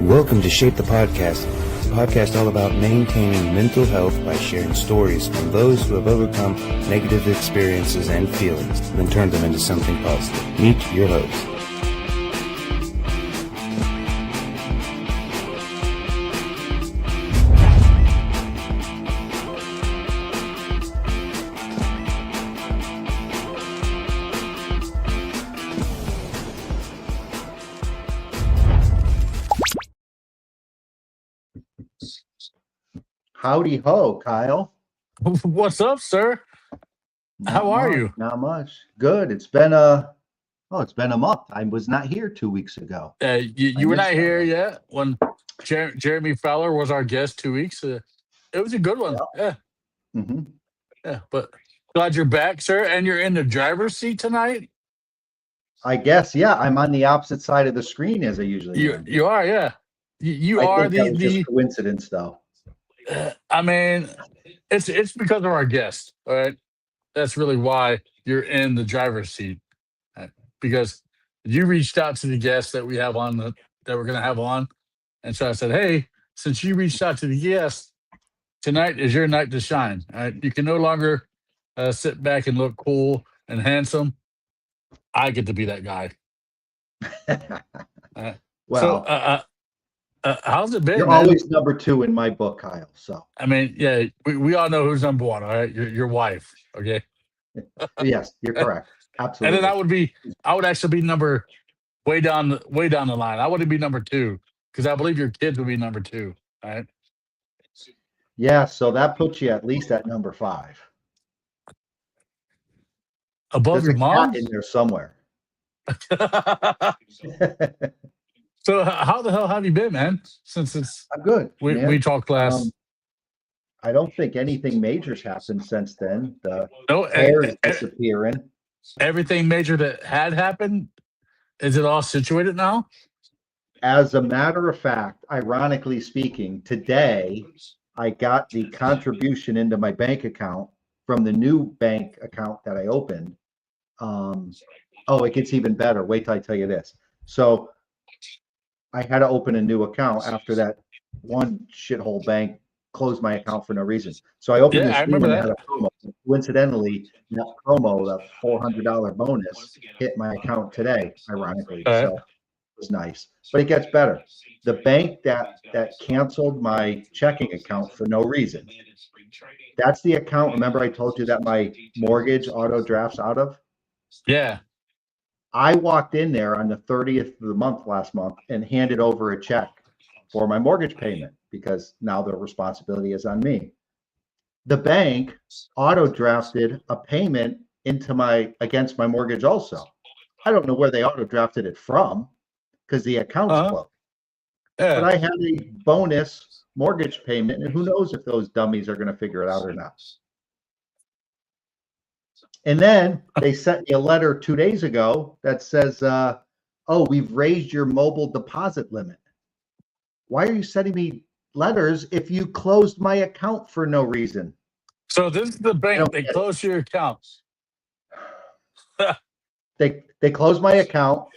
Welcome to Shape the Podcast, a podcast all about maintaining mental health by sharing stories from those who have overcome negative experiences and feelings, then turned them into something positive. Meet your host. Howdy ho, Kyle. What's up, sir? How are you? Not much. Good. It's been a month. I was not here 2 weeks ago. You were not here yet when Jeremy Fowler was our guest 2 weeks. It was a good one. Yeah. Mm-hmm. Yeah. But glad you're back, sir. And you're in the driver's seat tonight. I guess, yeah. I'm on the opposite side of the screen as I usually am. You are, yeah. You I are think that was the just coincidence, though. I mean, it's because of our guest, all right? That's really why you're in the driver's seat, because you reached out to the guest that we have on that we're going to have on, and so I said, hey, since you reached out to the guest, tonight is your night to shine. All right? You can no longer sit back and look cool and handsome. I get to be that guy. Well, so, how's it been? You're man? always number 2 in my book, Kyle. So I mean, yeah, we all know who's number 1. All right, your wife. Okay. yes, you're correct. Absolutely. And then I would actually be way down the line. I wouldn't be number 2 because I believe your kids would be number 2. All right. Yeah, so that puts you at least at number 5. Above There's your a mom cat in there somewhere. So how the hell have you been, man? Since I'm good. we talked last. I don't think anything major's happened since then. The No, hair is disappearing. Everything major that had happened, is it all situated now? As a matter of fact, ironically speaking, today I got the contribution into my bank account from the new bank account that I opened. It gets even better. Wait till I tell you this. So I had to open a new account after that one shithole bank closed my account for no reason. So I opened this new one and had a promo. Coincidentally, that promo, the $400 bonus, hit my account today, ironically. So it was nice. But it gets better. The bank that canceled my checking account for no reason, that's the account, remember I told you that my mortgage auto drafts out of? Yeah. I walked in there on the 30th of the month last month and handed over a check for my mortgage payment because now the responsibility is on me. The bank auto drafted a payment against my mortgage also. I don't know where they auto drafted it from because the account's closed. Yeah. But I had a bonus mortgage payment, and who knows if those dummies are going to figure it out or not. And then they sent me a letter 2 days ago that says, we've raised your mobile deposit limit. Why are you sending me letters if you closed my account for no reason? So this is the bank. They closed your accounts. They closed my account.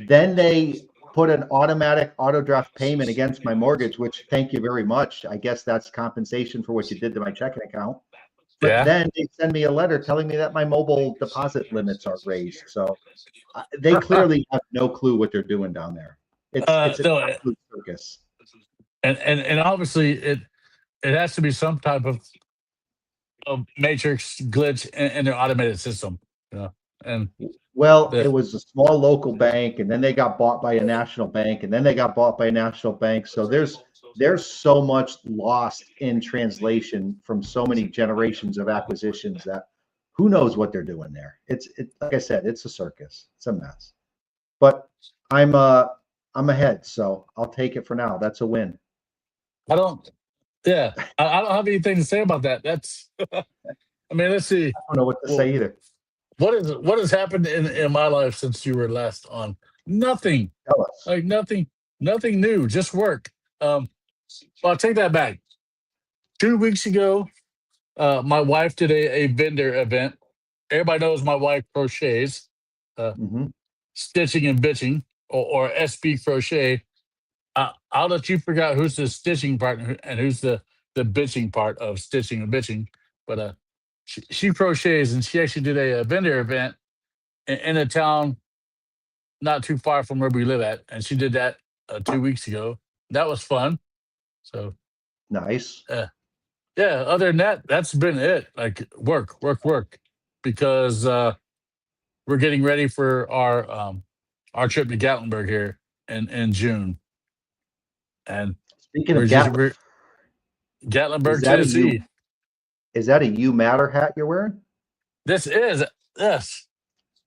Then they put an automatic auto draft payment against my mortgage, which thank you very much. I guess that's compensation for what you did to my checking account. But then they send me a letter telling me that my mobile deposit limits are raised. So they clearly have no clue what they're doing down there. It's an absolute circus. And obviously it has to be some type of matrix glitch in their automated system. And it was a small local bank, and then they got bought by a national bank, and then they got bought by a national bank. So there's so much lost in translation from so many generations of acquisitions that who knows what they're doing there. It's like I said, it's a circus. It's a mess. But I'm ahead, so I'll take it for now. That's a win. I don't have anything to say about that. That's I mean, let's see. I don't know what to say either. What has happened in my life since you were last on? Nothing. Tell us. Like nothing new, just work. Well, I'll take that back. 2 weeks ago, my wife did a vendor event. Everybody knows my wife crochets, stitching and bitching, or SB crochet. I'll let you figure out who's the stitching part and who's the bitching part of stitching and bitching. But she crochets, and she actually did a vendor event in a town not too far from where we live at, and she did that 2 weeks ago. That was fun. So Nice. yeah, other than that, that's been it. Like work, because we're getting ready for our trip to Gatlinburg here in June, and Speaking we're of just Gatlinburg, is Gatlinburg, that a Tennessee. You Matter hat you're wearing? This is yes,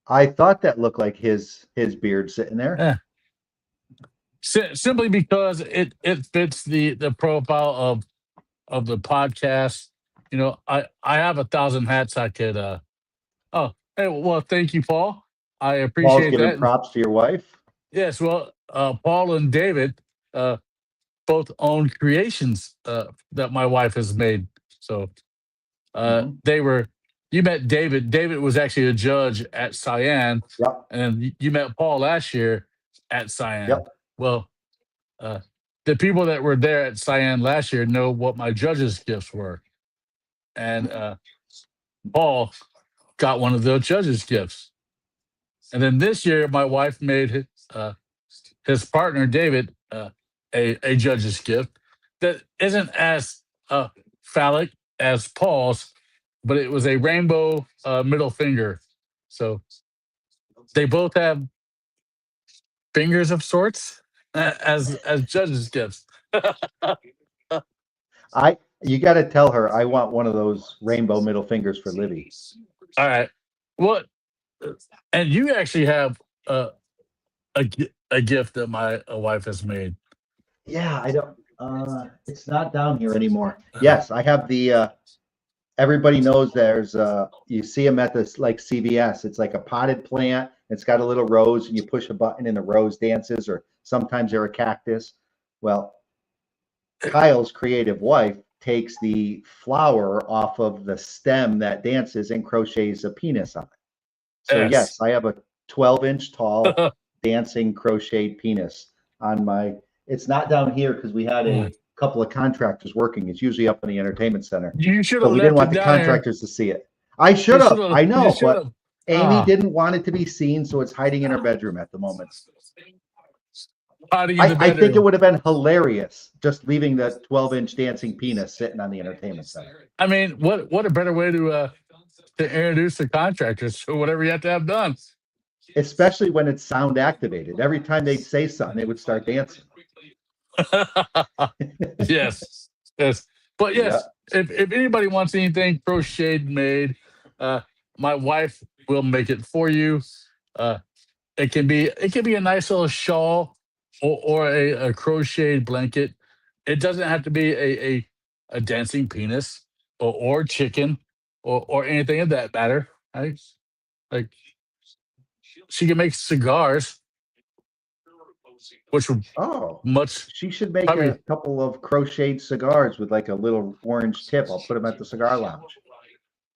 I thought that looked like his beard sitting there. eh. Simply because it fits the profile of the podcast. I have 1,000 hats I could. Oh, hey, well, thank you, Paul. I Paul's appreciate giving that. props to your wife. Yes, well, Paul and David both own creations that my wife has made. So they were. You met David. David was actually a judge at Cyan, Yep. and you met Paul last year at Cyan. Yep. Well, the people that were there at Cyan last year know what my judges' gifts were, and Paul got one of those judges' gifts. And then this year, my wife made his partner David a judge's gift that isn't as phallic as Paul's, but it was a rainbow middle finger. So they both have fingers of sorts as judges' gifts. You got to tell her I want one of those rainbow middle fingers for Livy. All right. What? And you actually have a gift that my wife has made. Yeah, I don't. It's not down here anymore. Yes, I have the. Everybody knows there's. You see them at this like CVS. It's like a potted plant. It's got a little rose, and you push a button, and the rose dances. Or sometimes they're a cactus. Well, Kyle's creative wife takes the flower off of the stem that dances and crochets a penis on it. So yes, I have a 12-inch tall dancing crocheted penis on my. It's not down here because we had a couple of contractors working. It's usually up in the entertainment center. You should So have. we didn't want the contractors to see it. I should have. I know, but Amy didn't want it to be seen, so it's hiding in her bedroom at the moment. I think it would have been hilarious just leaving the 12-inch dancing penis sitting on the entertainment center. I mean, what a better way to introduce the contractors to whatever you have to have done. Especially when it's sound activated. Every time they'd say something, they would start dancing. yes. But yes, if anybody wants anything crocheted made, my wife will make it for you. It can be a nice little shawl or a crocheted blanket. It doesn't have to be a dancing penis or chicken or anything of that matter. Right? Like she can make cigars, which would she should make a couple of crocheted cigars with like a little orange tip. I'll put them at the cigar lounge.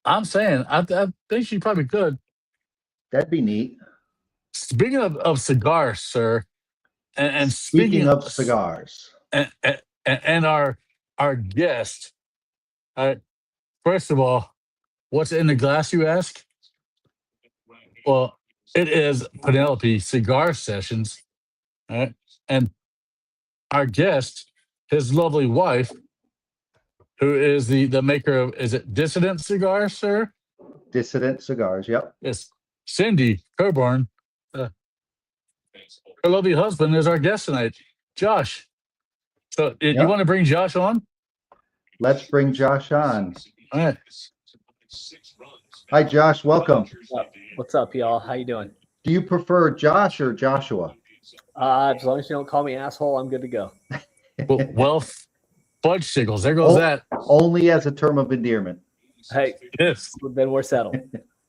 I'm saying I think she probably could. That'd be neat. Speaking of cigars, sir, and speaking of cigars, and our guest. First of all, what's in the glass, you ask? Well, it is Penelope Cigar Sessions, right? And our guest, his lovely wife, who is the maker of, is it Dissident Cigars, sir? Dissident Cigars, yep. Yes, Cindy Coburn. Her lovely husband is our guest tonight, Josh. So, you want to bring Josh on? Let's bring Josh on. All right. Hi, Josh. Welcome. What's up, y'all? How you doing? Do you prefer Josh or Joshua? As long as you don't call me asshole, I'm good to go. Well, fudge sickles. There goes that. Only as a term of endearment. Hey, yes. Then we're settled.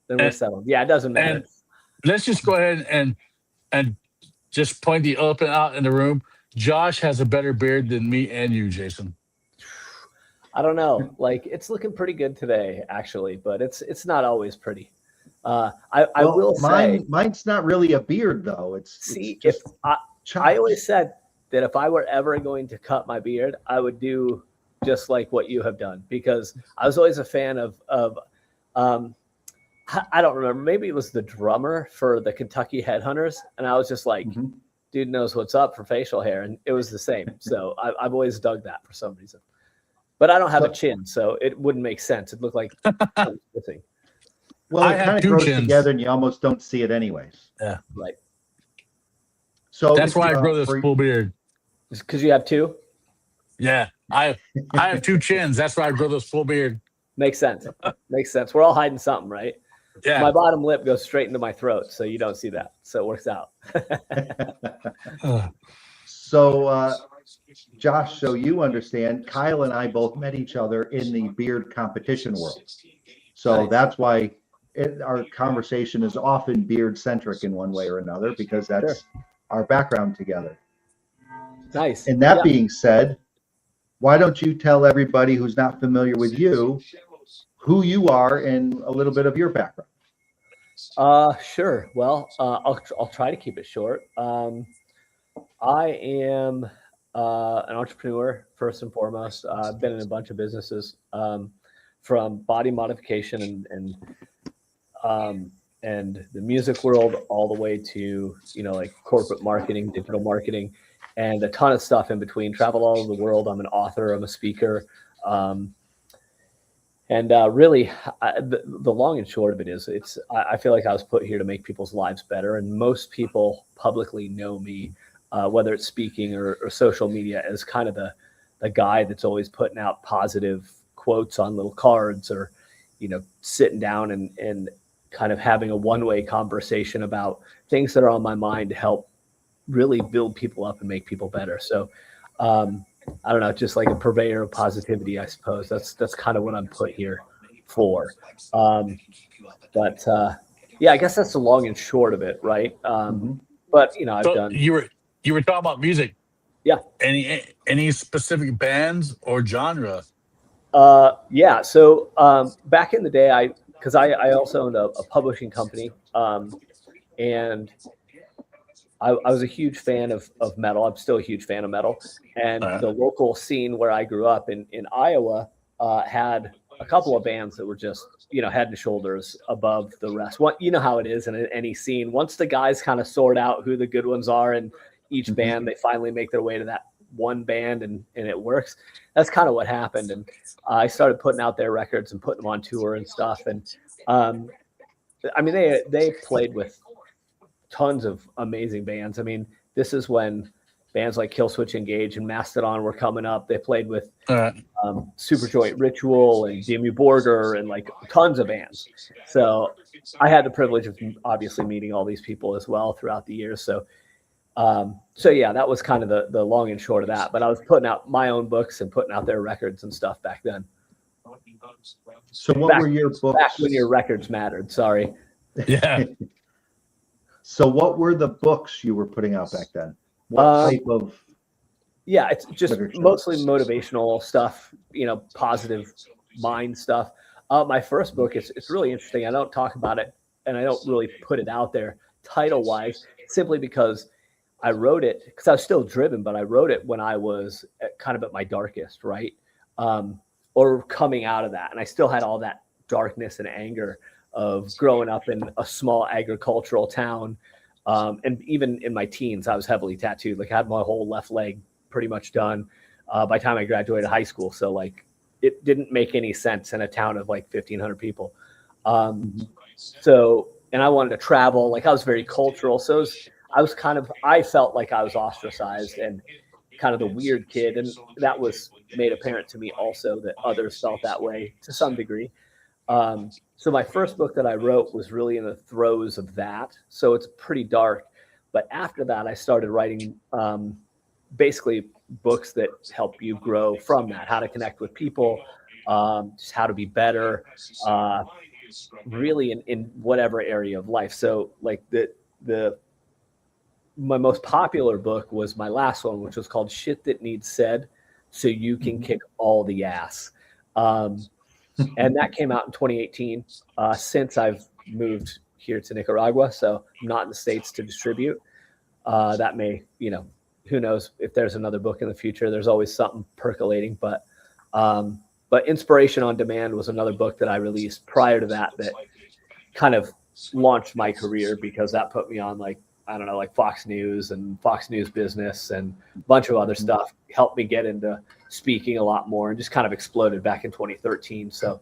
Yeah, it doesn't matter. And let's just go ahead and just point the elephant out in the room. Josh has a better beard than me and you, Jason. I don't know. Like, it's looking pretty good today, actually, but it's not always pretty. I will say mine's not really a beard though. I always said that if I were ever going to cut my beard, I would do just like what you have done, because I was always a fan of I don't remember, maybe it was the drummer for the Kentucky Headhunters, and I was just like, dude knows what's up for facial hair, and it was the same. So I've always dug that for some reason. But I don't have a chin, so it wouldn't make sense. It looked like missing. Well, I it have kind of two grows chins. together, and you almost don't see it anyways. Yeah. Right. So That's why I grow this full beard. Just because you have two? Yeah. I have two chins. That's why I grow this full beard. Makes sense. Makes sense. We're all hiding something, right? Yeah. My bottom lip goes straight into my throat, so you don't see that. So it works out. So, Josh, so you understand, Kyle and I both met each other in the beard competition world. So Nice. that's why our conversation is often beard centric in one way or another, because that's our background together. Nice. And that being said, why don't you tell everybody who's not familiar with you who you are and a little bit of your background? Sure. Well, I'll try to keep it short. I am an entrepreneur first and foremost. I've been in a bunch of businesses, from body modification and the music world all the way to, like corporate marketing, digital marketing, and a ton of stuff in between. Travel all over the world. I'm an author. I'm a speaker. Really, the long and short of it is, I feel like I was put here to make people's lives better. And most people publicly know me, whether it's speaking or social media, as kind of the guy that's always putting out positive quotes on little cards, or, sitting down and kind of having a one-way conversation about things that are on my mind to help really build people up and make people better. So, I don't know, just like a purveyor of positivity, I suppose. That's kind of what I'm put here for. I guess that's the long and short of it, right? But I've done. You were talking about music. Yeah. Any specific bands or genre? Yeah. So back in the day, because I also owned a publishing company, and I was a huge fan of metal. I'm still a huge fan of metal. And the local scene where I grew up in Iowa had a couple of bands that were just, head and shoulders above the rest. You know how it is in any scene. Once the guys kind of sort out who the good ones are in each band, they finally make their way to that one band and it works. That's kind of what happened. And I started putting out their records and putting them on tour and stuff. And I mean, they played with tons of amazing bands. I mean, this is when bands like Killswitch Engage and Mastodon were coming up. They played with Superjoint Ritual and Dimmu Borgir and like tons of bands. So I had the privilege of obviously meeting all these people as well throughout the years. So yeah, that was kind of the long and short of that. But I was putting out my own books and putting out their records and stuff back then. So what were your books? Back when your records mattered. Sorry. Yeah. So what were the books you were putting out back then? What type of? Yeah, it's just literature? Mostly motivational stuff, positive mind stuff. My first book, it's really interesting. I don't talk about it and I don't really put it out there title wise, simply because I wrote it because I was still driven, but I wrote it when I was kind of at my darkest, right? Or coming out of that. And I still had all that darkness and anger of growing up in a small agricultural town. And even in my teens, I was heavily tattooed. Like I had my whole left leg pretty much done by the time I graduated high school. So like it didn't make any sense in a town of like 1,500 people. And I wanted to travel. Like I was very cultural. So I felt like I was ostracized and kind of the weird kid. And that was made apparent to me also that others felt that way to some degree. So my first book that I wrote was really in the throes of that. So it's pretty dark. But after that, I started writing basically books that help you grow from that, how to connect with people, just how to be better, really in whatever area of life. So like my most popular book was my last one, which was called Shit That Needs Said So You Can Kick All the Ass. And that came out in 2018. Since I've moved here to Nicaragua, so I'm not in the States to distribute. That may, who knows if there's another book in the future. There's always something percolating, but Inspiration on Demand was another book that I released prior to that kind of launched my career, because that put me on like Fox News and Fox News Business and a bunch of other stuff, helped me get into speaking a lot more, and just kind of exploded back in 2013. So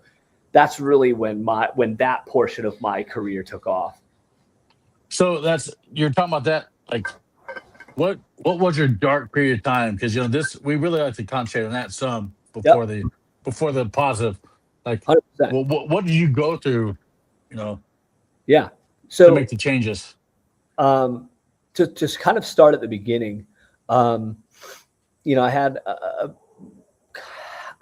that's really when that portion of my career took off. So you're talking about that, like what was your dark period of time? Because we really like to concentrate on that some before the positive. Like 100%. what did you go through, Yeah. to make the changes? To just kind of start at the beginning, I had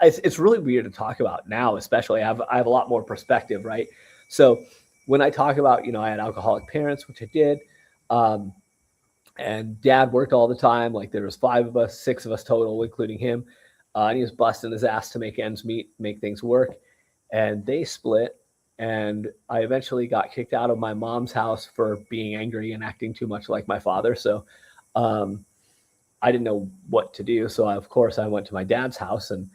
it's really weird to talk about now, especially I have a lot more perspective, right? So when I talk about, I had alcoholic parents, which I did, and dad worked all the time. Like there was 5 of us, 6 of us total, including him. And he was busting his ass to make ends meet, make things work. And they split. And I eventually got kicked out of my mom's house for being angry and acting too much like my father. So I didn't know what to do. So of course I went to my dad's house, and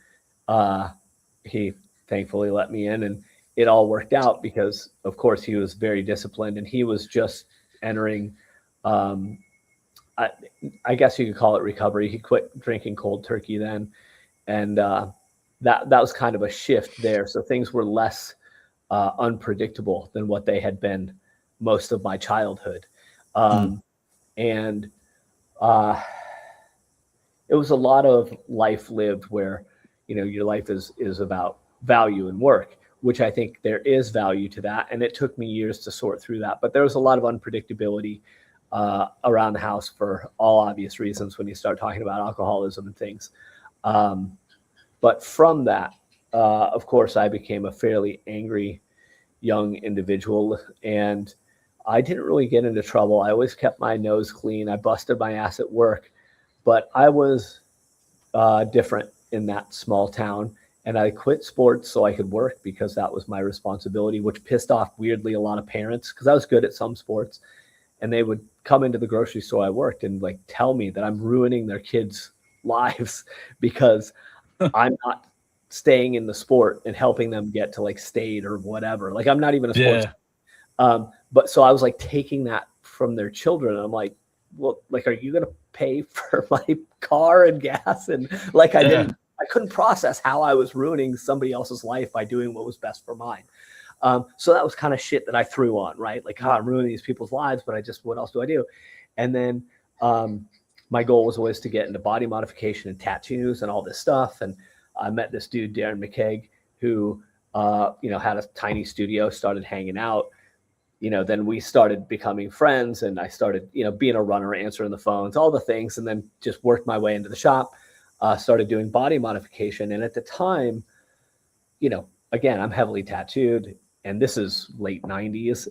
he thankfully let me in, and it all worked out because of course he was very disciplined, and he was just entering, I guess you could call it recovery. He quit drinking cold turkey then. And that was kind of a shift there. So things were less unpredictable than what they had been most of my childhood. And it was a lot of life lived where, your life is about value and work, which I think there is value to that. And it took me years to sort through that. But there was a lot of unpredictability around the house for all obvious reasons when you start talking about alcoholism and things. But from that, of course, I became a fairly angry young individual, and I didn't really get into trouble. I always kept my nose clean. I busted my ass at work, but I was different in that small town, and I quit sports so I could work because that was my responsibility, which pissed off weirdly a lot of parents because I was good at some sports, and they would come into the grocery store I worked and like tell me that I'm ruining their kids' lives because I'm not staying in the sport and helping them get to like state or whatever. Like I'm not even a sports. But so I was like taking that from their children. And I'm like, well, like, are you going to pay for my car and gas? And like, I couldn't process how I was ruining somebody else's life by doing what was best for mine. So that was kind of shit that I threw on, right? Like, I'm ruining these people's lives, but what else do I do? And then, my goal was always to get into body modification and tattoos and all this stuff. And I met this dude, Darren McKeag, who, had a tiny studio, started hanging out. Then we started becoming friends, and I started, being a runner, answering the phones, all the things, and then just worked my way into the shop, started doing body modification. And at the time, again, I'm heavily tattooed, and this is late 90s,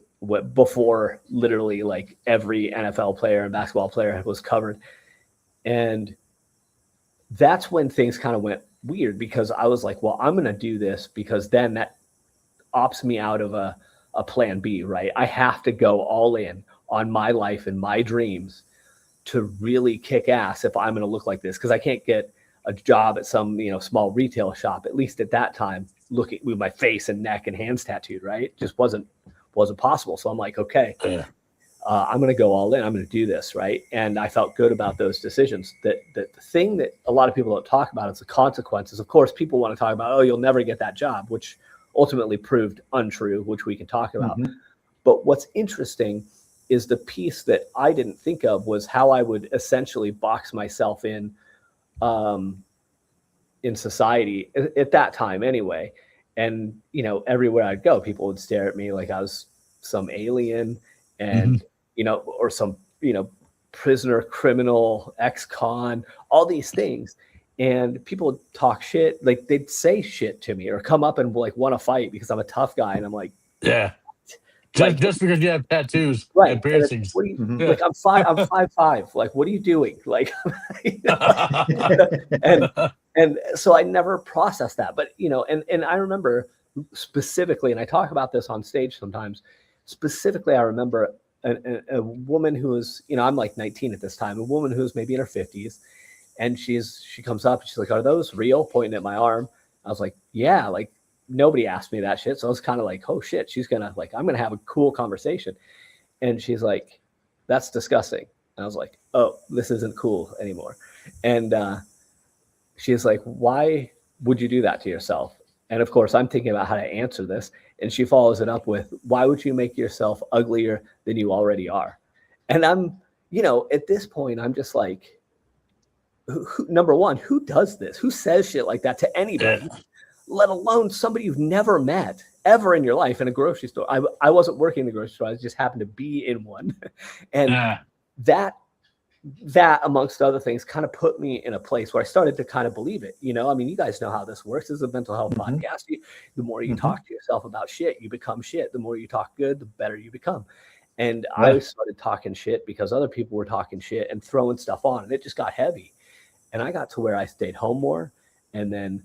before literally like every NFL player and basketball player was covered. And that's when things kind of went weird, because I was like, well, I'm going to do this because then that opts me out of a plan B, right? I have to go all in on my life and my dreams to really kick ass if I'm going to look like this, because I can't get a job at some, small retail shop, at least at that time, looking with my face and neck and hands tattooed, right? Just wasn't possible. So I'm like, okay, I'm going to go all in. I'm going to do this, right? And I felt good about those decisions. That the thing that a lot of people don't talk about is the consequences. Of course, people want to talk about, oh, you'll never get that job, which ultimately proved untrue, which we can talk about. Mm-hmm. But what's interesting is the piece that I didn't think of was how I would essentially box myself in society at that time anyway. And, everywhere I'd go, people would stare at me like I was some alien and, or some, prisoner, criminal, ex-con, all these things. And people would talk shit, like they'd say shit to me or come up and like want to fight because I'm a tough guy. And I'm like, yeah, just because you have tattoos, right? And piercings. Like I'm 5'5". Like, what are you doing? Like, and so I never processed that. But and I remember specifically, and I talk about this on stage sometimes. Specifically, I remember a woman who was, I'm like 19 at this time, a woman who's maybe in her 50s. And she comes up and she's like, "Are those real?" Pointing at my arm. I was like, "Yeah." Like, nobody asked me that shit. So I was kind of like, oh shit, I'm going to have a cool conversation. And she's like, "That's disgusting." And I was like, "Oh, this isn't cool anymore." And she's like, "Why would you do that to yourself?" And of course, I'm thinking about how to answer this. And she follows it up with, "Why would you make yourself uglier than you already are?" And I'm, at this point, I'm just like, number one, who does this? Who says shit like that to anybody, let alone somebody you've never met ever in your life in a grocery store? I wasn't working in the grocery store. I just happened to be in one. And that amongst other things kind of put me in a place where I started to kind of believe it. I mean, you guys know how this works. This is a mental health podcast. The more you talk to yourself about shit, you become shit. The more you talk good, the better you become. And I started talking shit because other people were talking shit and throwing stuff on, and it just got heavy. And I got to where I stayed home more. And then,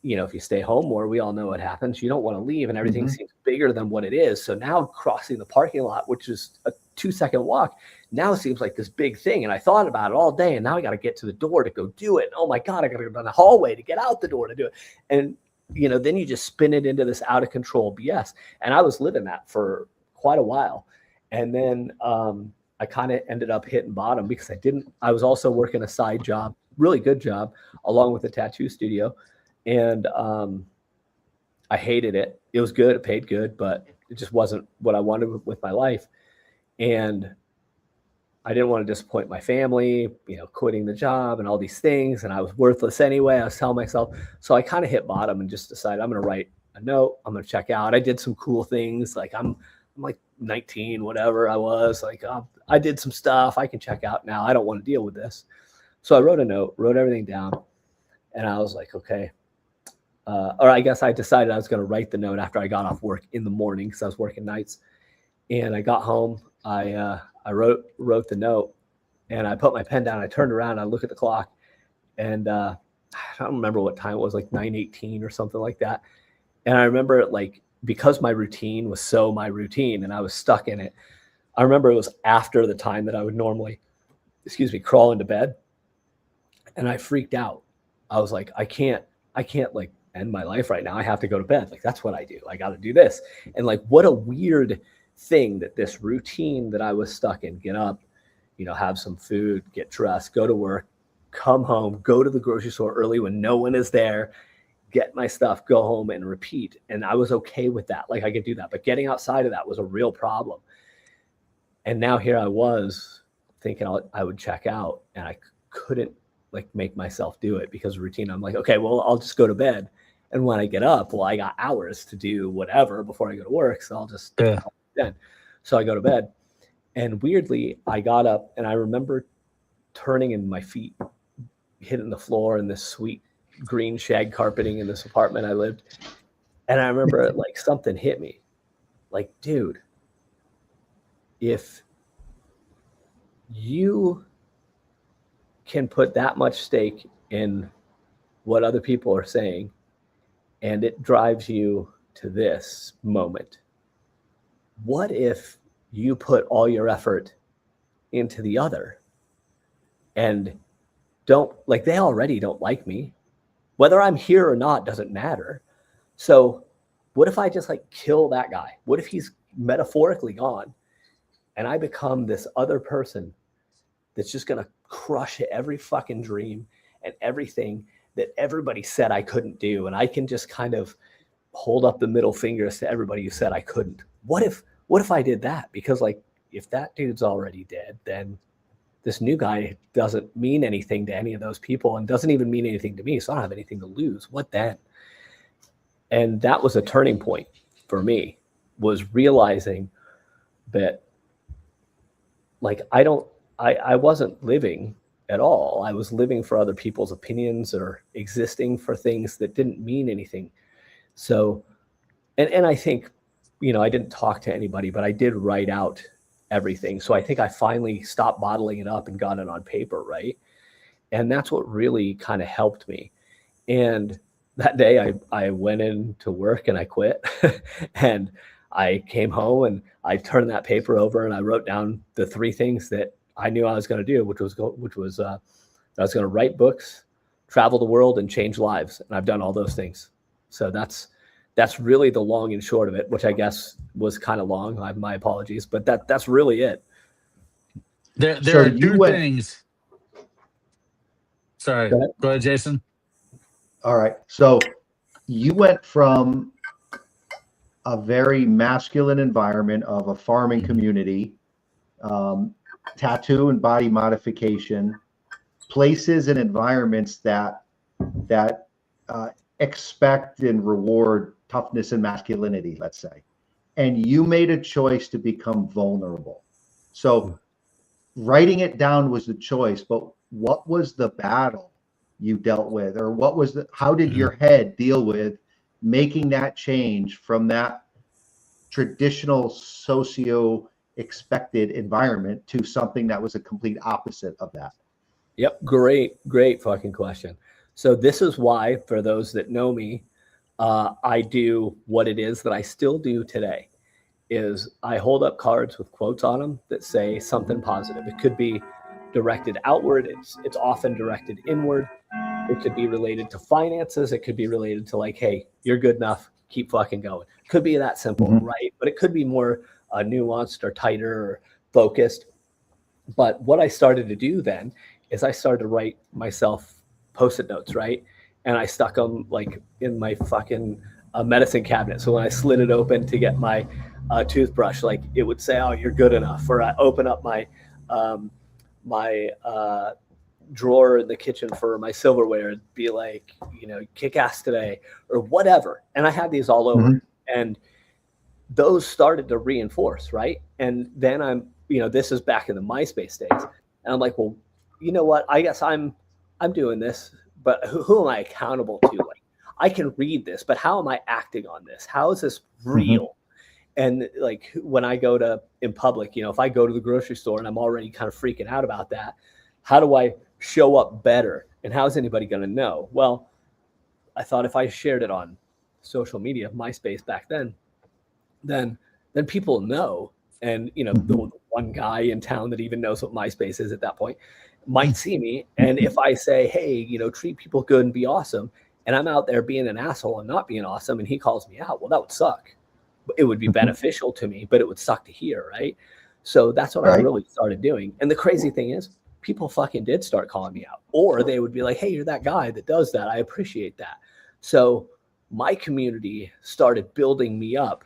if you stay home more, we all know what happens. You don't want to leave, and everything seems bigger than what it is. So now crossing the parking lot, which is a 2-second walk, now seems like this big thing. And I thought about it all day. And now I got to get to the door to go do it. And oh my God, I got to go down the hallway to get out the door to do it. And, then you just spin it into this out of control BS. And I was living that for quite a while. And then I kind of ended up hitting bottom because I was also working a side job, really good job, along with a tattoo studio. And I hated it. It was good. It paid good, but it just wasn't what I wanted with my life. And I didn't want to disappoint my family, quitting the job and all these things. And I was worthless anyway. I was telling myself. So I kind of hit bottom and just decided I'm going to write a note. I'm going to check out. I did some cool things. Like I'm like 19, whatever I was. Like, I did some stuff. I can check out now. I don't want to deal with this. So I wrote a note, wrote everything down. And I was like, okay. Or I guess I decided I was going to write the note after I got off work in the morning because I was working nights. And I got home. I wrote the note, and I put my pen down. I turned around. I look at the clock, and I don't remember what time it was, like 9:18 or something like that. And I remember it, like, because my routine was so my routine, and I was stuck in it. I remember it was after the time that I would normally, crawl into bed, and I freaked out. I was like, I can't like end my life right now. I have to go to bed. Like, that's what I do. I got to do this. And like, what a weird thing that this routine that I was stuck in, get up, have some food, get dressed, go to work, come home, go to the grocery store early when no one is there, get my stuff, go home and repeat. And I was okay with that. Like, I could do that, but getting outside of that was a real problem. And now here I was thinking I would check out, and I couldn't like make myself do it because of routine. I'm like, okay, well, I'll just go to bed. And when I get up, well, I got hours to do whatever before I go to work. So I'll just, then. So I go to bed, and weirdly I got up, and I remember turning and my feet hitting the floor in this sweet green shag carpeting in this apartment I lived. And I remember like something hit me like, dude, if you can put that much stake in what other people are saying, and it drives you to this moment, what if you put all your effort into the other and they already don't like me. Whether I'm here or not doesn't matter. So what if I just like kill that guy? What if he's metaphorically gone and I become this other person that's just going to crush every fucking dream and everything that everybody said I couldn't do. And I can just kind of hold up the middle fingers to everybody who said I couldn't. What if I did that? Because like, if that dude's already dead, then this new guy doesn't mean anything to any of those people and doesn't even mean anything to me. So I don't have anything to lose. What then? And that was a turning point for me, was realizing that like, I wasn't living at all. I was living for other people's opinions or existing for things that didn't mean anything. So, and I think, I didn't talk to anybody, but I did write out everything. So I think I finally stopped bottling it up and got it on paper, right? And that's what really kind of helped me. And that day I went into work and I quit. And I came home and I turned that paper over and I wrote down the 3 things that I knew I was going to do, which was I was going to write books, travel the world, and change lives. And I've done all those things. So that's really the long and short of it, which I guess was kind of long. My apologies, but that's really it. There So are you 2 went- things. Sorry, Go ahead. go ahead, Jason. All right. So you went from a very masculine environment of a farming community, tattoo and body modification, places and environments that expect and reward toughness and masculinity, let's say. And you made a choice to become vulnerable. So writing it down was the choice, but what was the battle you dealt with, or how did your head deal with making that change from that traditional socio expected environment to something that was a complete opposite of that? Yep. Great fucking question. So this is why, for those that know me, I do what it is that I still do today. Is I hold up cards with quotes on them that say something positive. It could be directed outward. It's often directed inward. It could be related to finances. It could be related to like, hey, you're good enough. Keep fucking going. Could be that simple, right? But it could be more nuanced or tighter or focused. But what I started to do then is I started to write myself Post-it notes, right? And I stuck them like in my fucking medicine cabinet. So when I slid it open to get my toothbrush, like it would say, "Oh, you're good enough." Or I open up my drawer in the kitchen for my silverware, it'd be like, kick ass today or whatever. And I had these all over, and those started to reinforce, right? And then this is back in the MySpace days, and I'm like, well, you know what? I guess I'm doing this, but who am I accountable to? Like, I can read this, but how am I acting on this? How is this real? And like when I go in public, if I go to the grocery store and I'm already kind of freaking out about that, how do I show up better? And how is anybody going to know? Well, I thought if I shared it on social media, MySpace back then people know. And, the one guy in town that even knows what MySpace is at that point might see me. And if I say, hey, treat people good and be awesome, and I'm out there being an asshole and not being awesome, and he calls me out, well, that would suck. It would be beneficial to me, but it would suck to hear, right? So that's what I really started doing. And the crazy thing is, people fucking did start calling me out, or they would be like, hey, you're that guy that does that. I appreciate that. So my community started building me up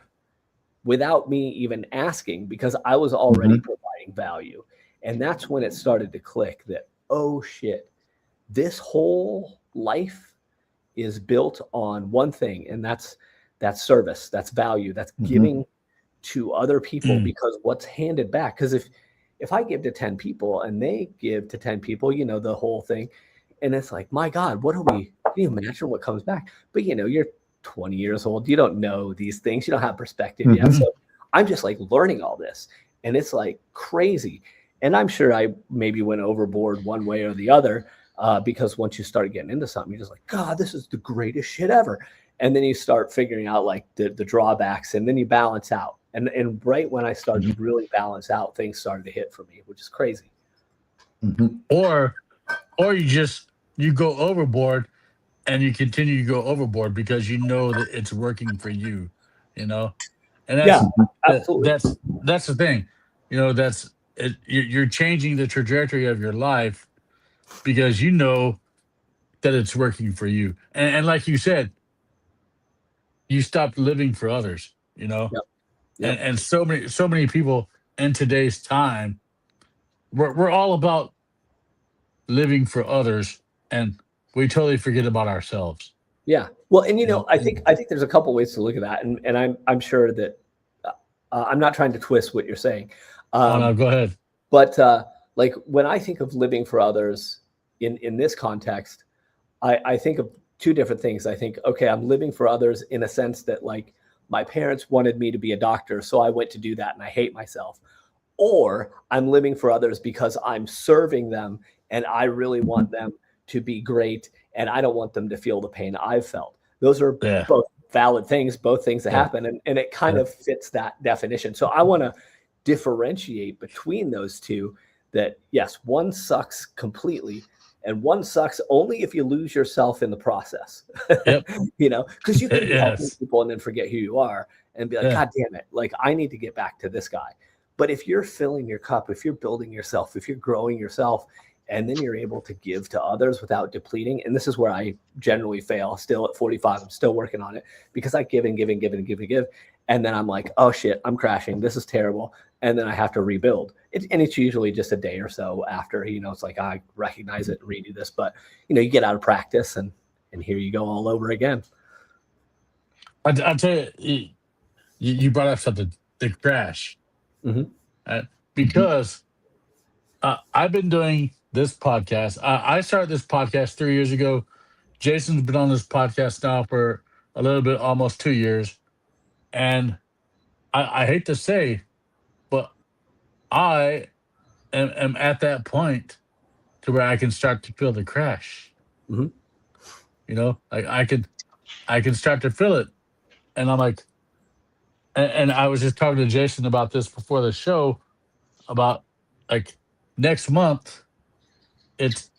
without me even asking, because I was already providing value. And that's when it started to click that, oh shit, this whole life is built on one thing, and that's service, that's value, that's giving to other people. Because what's handed back, because if I give to 10 people and they give to 10 people, the whole thing, and it's like, my God, can you imagine what comes back? But you're 20 years old, you don't know these things, you don't have perspective yet. So I'm just like learning all this, and it's like crazy. And I'm sure I maybe went overboard one way or the other, because once you start getting into something, you're just like, God, this is the greatest shit ever. And then you start figuring out like the drawbacks, and then you balance out. And right when I started to really balance out, things started to hit for me, which is crazy. Or you go overboard, and you continue to go overboard because that it's working for you, and Absolutely. that's the thing, that's it. You're changing the trajectory of your life because that it's working for you, and like you said, you stopped living for others, Yep. and so many people in today's time, we're all about living for others, and we totally forget about ourselves. Yeah. Well, and I think there's a couple ways to look at that, and I'm sure that I'm not trying to twist what you're saying. No, go ahead. But like when I think of living for others in this context, I think of two different things. I think, okay, I'm living for others in a sense that like my parents wanted me to be a doctor, so I went to do that and I hate myself. Or I'm living for others because I'm serving them and I really want them to be great, and I don't want them to feel the pain I've felt. Those are both valid things, both things that happen, and it kind of fits that definition. So I want to differentiate between those two, that yes, one sucks completely and one sucks only if you lose yourself in the process. Yep. You know, because you can be helping Yes. people and then forget who you are and be like, Yeah. God damn it, like I need to get back to this guy. But if you're filling your cup, if you're building yourself, if you're growing yourself, and then you're able to give to others without depleting, and this is where I generally fail still at 45, I'm still working on it, because I give and give and give and give and give, and then I'm like, oh shit, I'm crashing, this is terrible, and then I have to rebuild it. And it's usually just a day or so after, you know, it's like, I recognize it and redo this, but you know, you get out of practice and here you go all over again. I'll tell you brought up something, the crash. Because I've been doing this podcast. I started this podcast 3 years ago. Jason's been on this podcast now for a little bit, almost 2 years. And I hate to say, but I am at that point to where I can start to feel the crash. Mm-hmm. You know, like I can start to feel it. And I'm like, and I was just talking to Jason about this before the show, about like next month, it's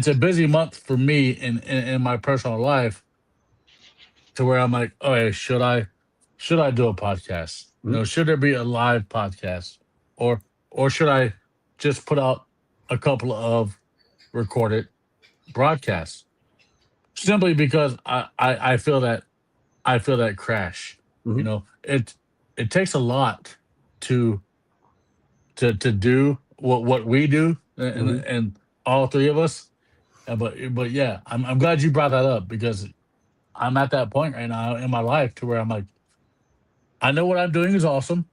a busy month for me in my personal life, to where I'm like, oh, hey, should I do a podcast? You know, should there be a live podcast, or should I just put out a couple of recorded broadcasts? Simply because I feel that crash. You know, it takes a lot to do what we do, and all three of us. But yeah, I'm glad you brought that up, because I'm at that point right now in my life to where I'm like, I know what I'm doing is awesome,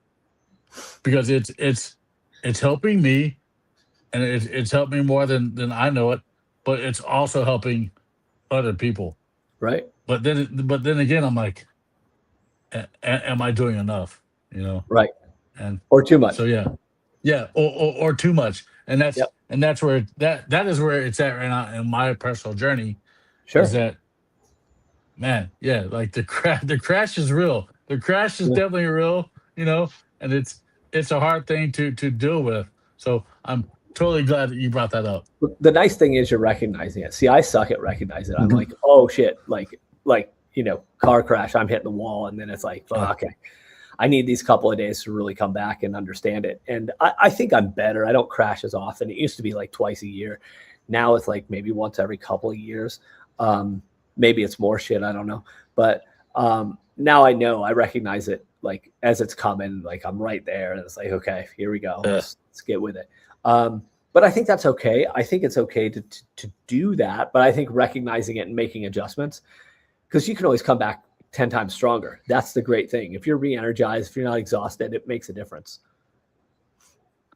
because it's helping me, and it's helped me more than I know it, but it's also helping other people. Right. But then again, I'm like, am I doing enough? You know? Right. And or too much. So yeah, or too much, and that's where that is where it's at right now in my personal journey. Sure. Is that, man? Yeah, like the crash is real. The crash is definitely real. You know, and it's a hard thing to deal with. So I'm totally glad that you brought that up. The nice thing is you're recognizing it. See, I suck at recognizing it. I'm like, oh shit, like you know, car crash, I'm hitting the wall, and then it's like, okay, I need these couple of days to really come back and understand it. And I think I'm better. I don't crash as often. It used to be like twice a year. Now it's like maybe once every couple of years. Maybe it's more shit, I don't know. But now I know, I recognize it like as it's coming, like I'm right there, and it's like, okay, here we go. Let's get with it. But I think that's okay. I think it's okay to do that. But I think recognizing it and making adjustments, because you can always come back 10 times stronger. That's the great thing. If you're re-energized, if you're not exhausted, it makes a difference.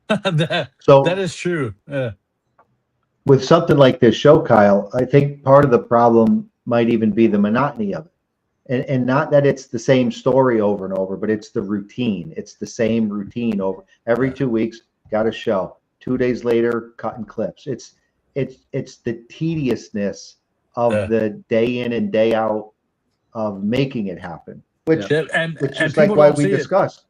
that is true. Yeah. With something like this show, Kyle, I think part of the problem might even be the monotony of it. And not that it's the same story over and over, but it's the routine. It's the same routine over every 2 weeks, got a show. 2 days later, cutting clips. It's the tediousness of the day in and day out of making it happen, which is like why we discussed.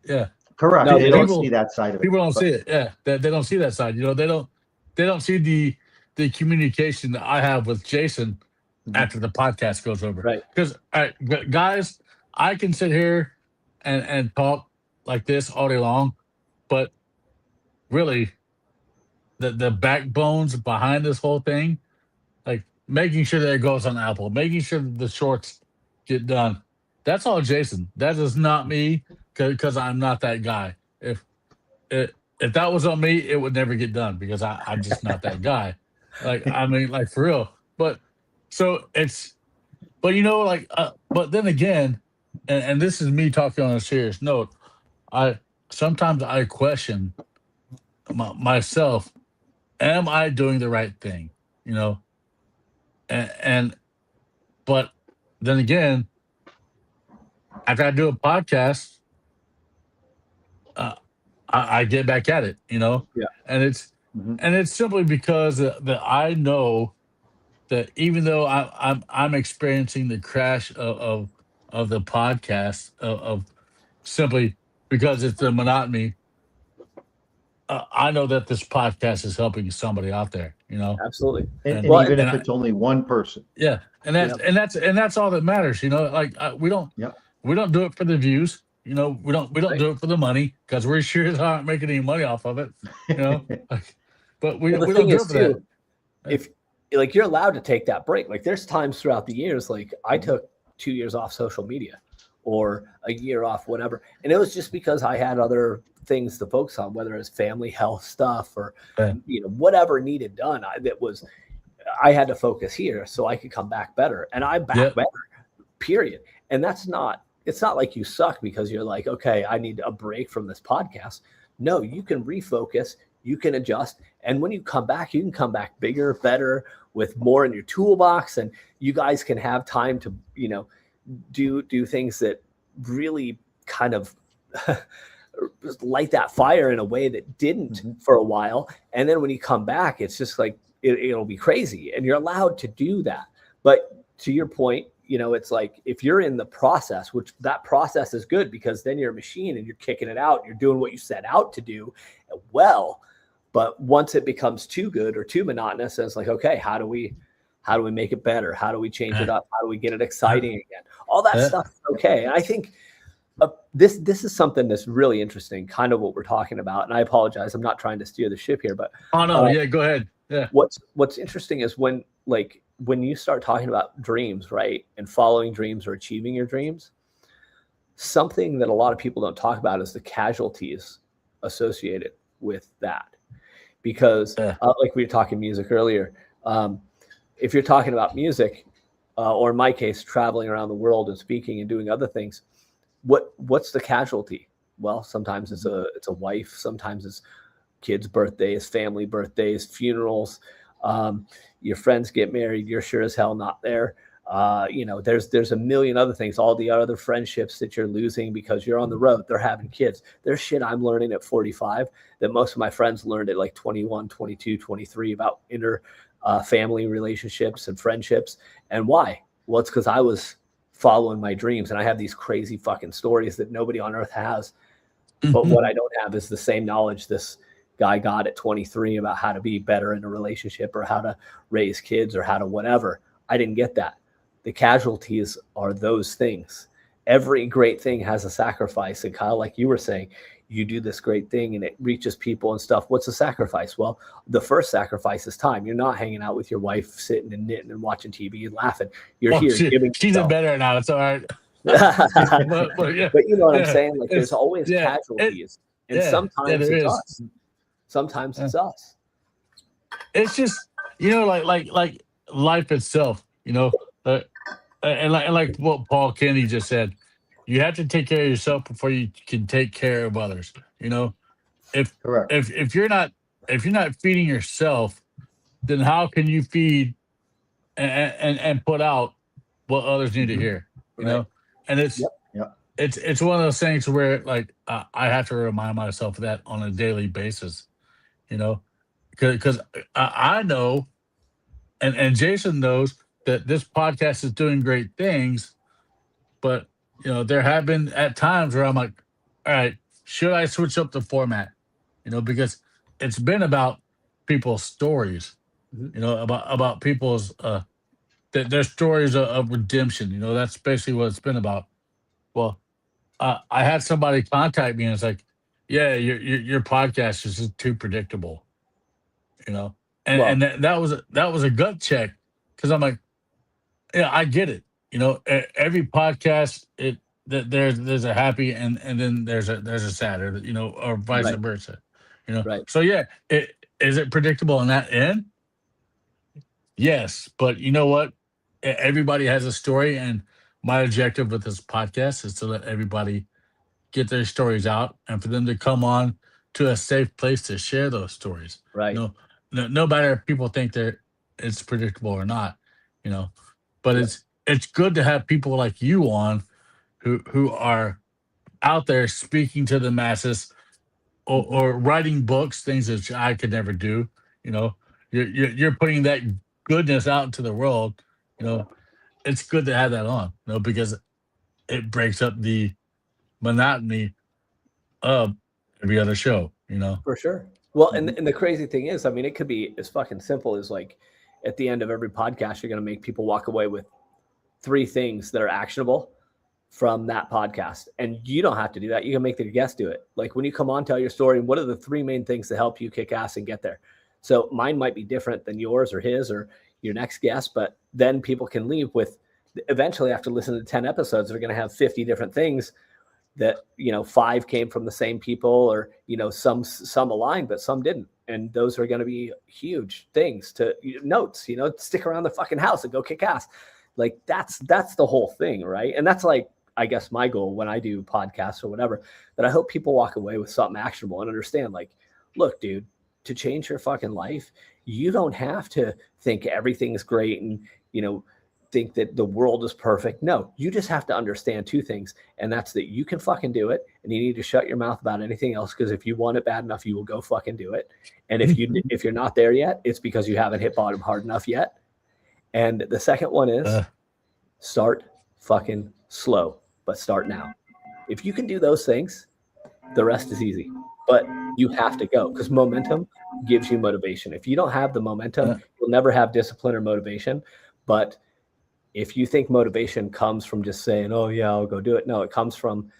Yeah, correct. No, they don't see that side of it. People don't see it. Yeah, they don't see that side. You know, they don't see the communication that I have with Jason after the podcast goes over. Right. Because guys, I can sit here and talk like this all day long, but really, the backbones behind this whole thing, like making sure that it goes on Apple, making sure that the shorts get done, that's all Jason. That is not me, because I'm not that guy. If that was on me, it would never get done, because I'm just not that guy. Like, I mean, like, for real. But so but you know, like, but then again, and this is me talking on a serious note, sometimes I question myself, am I doing the right thing? You know, but then again, after I do a podcast, I get back at it, you know? Yeah. And it's simply because that I know that even though I'm experiencing the crash of of the podcast of simply because it's the monotony. I know that this podcast is helping somebody out there, Absolutely. And, and Well, even if and I, it's only one person. yeah, and Yep. that's all that matters, Like Yep. we don't do it for the views, we don't Right. do it for the money because we're sure as hell aren't making any money off of it, like, but Well, the we don't thing do is it for that. too, if like you're allowed to take that break. Like there's times throughout the years, like I took 2 years off social media or a year off, whatever. And it was just because I had other things to focus on, whether it's family health stuff or, Yeah. whatever needed done. I had to focus here so I could come back better. And I'm back Yep. better, period. And it's not like you suck because you're like, okay, I need a break from this podcast. No, you can refocus, you can adjust. And when you come back, you can come back bigger, better, with more in your toolbox. And you guys can have time to, do things that really kind of light that fire in a way that didn't for a while. And then when you come back, it's just like, it'll be crazy, and you're allowed to do that. But to your point, it's like if you're in the process, which that process is good because then you're a machine and you're kicking it out. You're doing what you set out to do well. But once it becomes too good or too monotonous, it's like, okay, how do we make it better? How do we change it up? How do we get it exciting again? All that stuff is okay. And I think this is something that's really interesting, kind of what we're talking about. And I apologize, I'm not trying to steer the ship here, but Oh no, yeah, go ahead. Yeah. What's interesting is when you start talking about dreams, right, and following dreams or achieving your dreams, something that a lot of people don't talk about is the casualties associated with that. Because like we were talking music earlier, if you're talking about music, or in my case, traveling around the world and speaking and doing other things, what's the casualty? Well, sometimes it's a wife, sometimes it's kids' birthdays, family birthdays, funerals. Your friends get married, you're sure as hell not there. There's a million other things, all the other friendships that you're losing because you're on the road, they're having kids. There's shit I'm learning at 45 that most of my friends learned at like 21, 22, 23 about family relationships and friendships. And why? Well, it's because I was following my dreams, and I have these crazy fucking stories that nobody on earth has. But what I don't have is the same knowledge this guy got at 23 about how to be better in a relationship or how to raise kids or how to whatever. I didn't get that. The casualties are those things. Every great thing has a sacrifice. And Kyle, like you were saying, you do this great thing and it reaches people and stuff. What's the sacrifice? Well, the first sacrifice is time. You're not hanging out with your wife, sitting and knitting and watching TV and laughing. You're here giving. She's in bed right now. It's all right. but you know what I'm saying? Like there's always casualties. And sometimes it's us. Sometimes it's us. It's just, like life itself, and like what Paul Kennedy just said, you have to take care of yourself before you can take care of others. Correct. If you're not feeding yourself, then how can you feed and put out what others need to hear? And it's it's one of those things where like I have to remind myself of that on a daily basis, because I know, and Jason knows that this podcast is doing great things, but there have been at times where I'm like, all right, should I switch up the format? Because it's been about people's stories, about people's their stories of redemption. That's basically what it's been about. Well, I had somebody contact me and it's like, yeah, your podcast is just too predictable, and that was a gut check because I'm like, yeah, I get it. Every podcast there's a happy and then there's a sad, or vice versa, Right. So yeah, is it predictable in that end? Yes, but you know what? Everybody has a story, and my objective with this podcast is to let everybody get their stories out and for them to come on to a safe place to share those stories. Right. No matter if people think it's predictable or not, but it's good to have people like you on who are out there speaking to the masses or writing books, things that I could never do. You're putting that goodness out into the world. It's good to have that on, because it breaks up the monotony of every other show, you know? For sure. Well, and the crazy thing is, I mean, it could be as fucking simple as like at the end of every podcast, you're going to make people walk away with 3 things that are actionable from that podcast. And you don't have to do that. You can make the guest do it. Like when you come on, tell your story. And what are the 3 main things to help you kick ass and get there? So mine might be different than yours or his or your next guest, but then people can leave with eventually after listening to 10 episodes, they're going to have 50 different things that, 5 came from the same people or, some aligned, but some didn't. And those are going to be huge things to notes, stick around the fucking house and go kick ass. Like that's the whole thing. Right. And that's like, I guess my goal when I do podcasts or whatever, that I hope people walk away with something actionable and understand like, look, dude, to change your fucking life, you don't have to think everything's great and, think that the world is perfect. No, you just have to understand 2 things. And that's that you can fucking do it. And you need to shut your mouth about anything else. Because if you want it bad enough, you will go fucking do it. And if you're not there yet, it's because you haven't hit bottom hard enough yet. And the second one is start fucking slow, but start now. If you can do those things, the rest is easy. But you have to go because momentum gives you motivation. If you don't have the momentum, you'll never have discipline or motivation. But if you think motivation comes from just saying, oh, yeah, I'll go do it. No, it comes from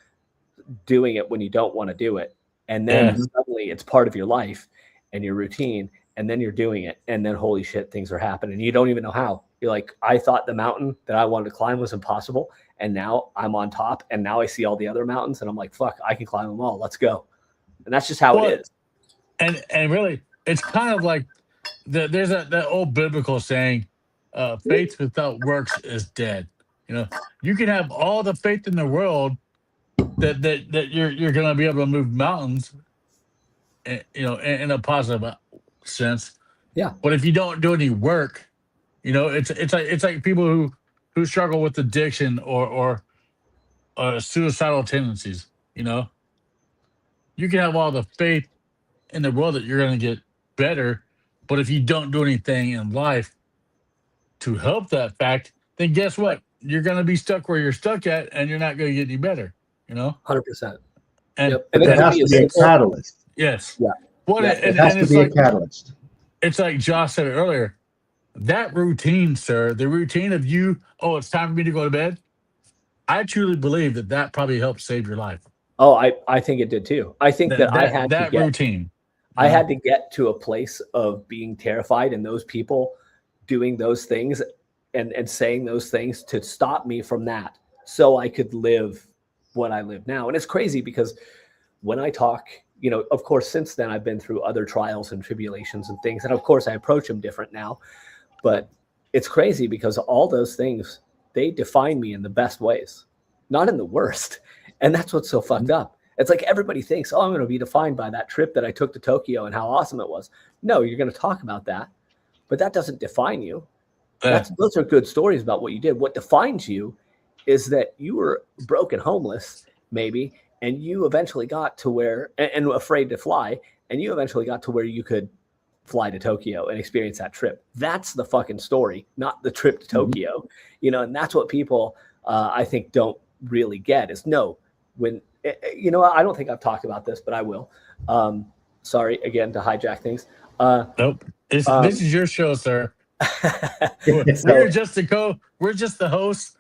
doing it when you don't want to do it. And then suddenly it's part of your life and your routine. And then you're doing it. And then, holy shit, things are happening. You don't even know how. You're like, I thought the mountain that I wanted to climb was impossible. And now I'm on top. And now I see all the other mountains. And I'm like, fuck, I can climb them all. Let's go. And that's just how it is. And really, it's kind of like there's that old biblical saying, faith without works is dead. You can have all the faith in the world that you're going to be able to move mountains, in a positive sense. Yeah. But if you don't do any work, it's like people who struggle with addiction or suicidal tendencies. You can have all the faith in the world that you're going to get better, but if you don't do anything in life to help that fact, then guess what? You're going to be stuck where you're stuck at, and you're not going to get any better. 100%. And yep. And it has to be a catalyst. Yes. Yeah. It has to be a catalyst. It's like Josh said earlier. That routine, sir, the routine of you, it's time for me to go to bed. I truly believe that probably helped save your life. Oh, I think it did too. I think that I had that routine. I had to get to a place of being terrified and those people doing those things and saying those things to stop me from that so I could live what I live now. And it's crazy because when I talk, of course, since then I've been through other trials and tribulations and things. And of course I approach them different now, but it's crazy because all those things, they define me in the best ways, not in the worst. And that's what's so fucked up. It's like everybody thinks, I'm going to be defined by that trip that I took to Tokyo and how awesome it was. No, you're going to talk about that, but that doesn't define you. Those are good stories about what you did. What defines you is that you were broke and homeless, maybe, and you eventually got to where, and afraid to fly, and you eventually got to where you could fly to Tokyo and experience that trip. That's the fucking story, not the trip to Tokyo. And that's what people, I think, don't really get is when, I don't think I've talked about this, but I will. Sorry, again, to hijack things. Nope. This is your show, sir. We're just the hosts.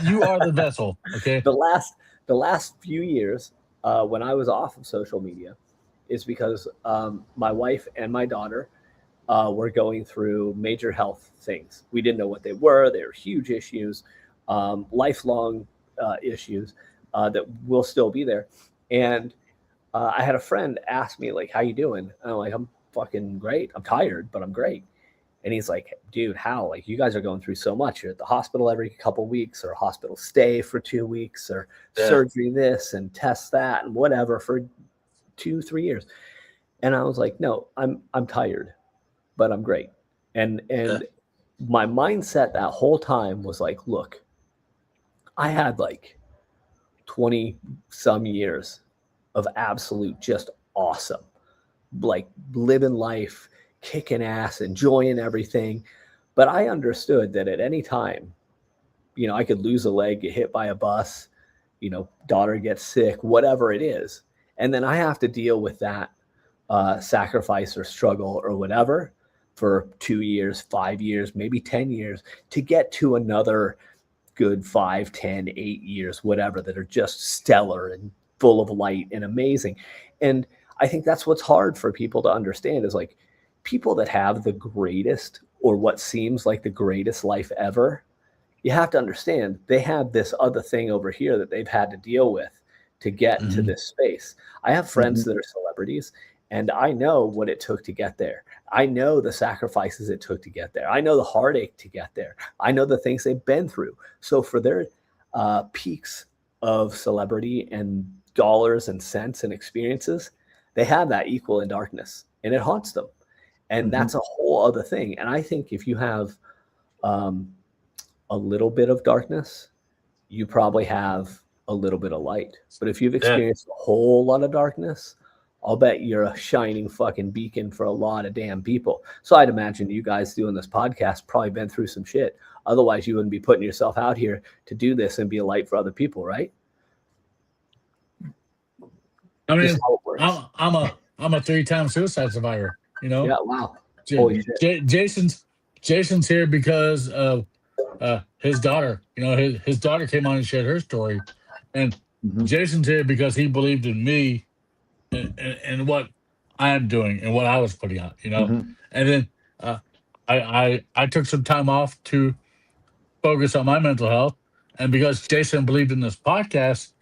You are the vessel. Okay. The last few years, when I was off of social media, is because my wife and my daughter were going through major health things. We didn't know what they were. They were huge issues, lifelong issues that will still be there. And I had a friend ask me, like, how you doing? And I'm like, I'm fucking great. I'm tired, but I'm great. And he's like, dude, how? Like, you guys are going through so much. You're at the hospital every couple of weeks, or hospital stay for 2 weeks, or surgery this and test that and whatever for 2-3 years. And I was like, no, I'm tired, but I'm great. And my mindset that whole time was like, look, I had like 20 some years of absolute just awesome, like living life, kicking ass, enjoying everything. But I understood that at any time, I could lose a leg, get hit by a bus, daughter gets sick, whatever it is. And then I have to deal with that sacrifice or struggle or whatever for 2 years, 5 years, maybe 10 years to get to another good 5, 10, 8 years, whatever, that are just stellar and full of light and amazing. And I think that's what's hard for people to understand is like people that have the greatest or what seems like the greatest life ever, you have to understand they have this other thing over here that they've had to deal with to get to this space. I have friends that are celebrities, and I know what it took to get there. I know the sacrifices it took to get there. I know the heartache to get there. I know the things they've been through. So for their peaks of celebrity and dollars and cents and experiences, they have that equal in darkness, and it haunts them. And that's a whole other thing. And I think if you have a little bit of darkness, you probably have a little bit of light. But if you've experienced a whole lot of darkness, I'll bet you're a shining fucking beacon for a lot of damn people. So I'd imagine you guys doing this podcast probably been through some shit. Otherwise, you wouldn't be putting yourself out here to do this and be a light for other people, right? I mean, I'm a 3-time suicide survivor. Yeah. Wow. Holy shit. Jason's here because of his daughter. His daughter came on and shared her story, and Jason's here because he believed in me and what I'm doing and what I was putting out. And then I took some time off to focus on my mental health, and because Jason believed in this podcast,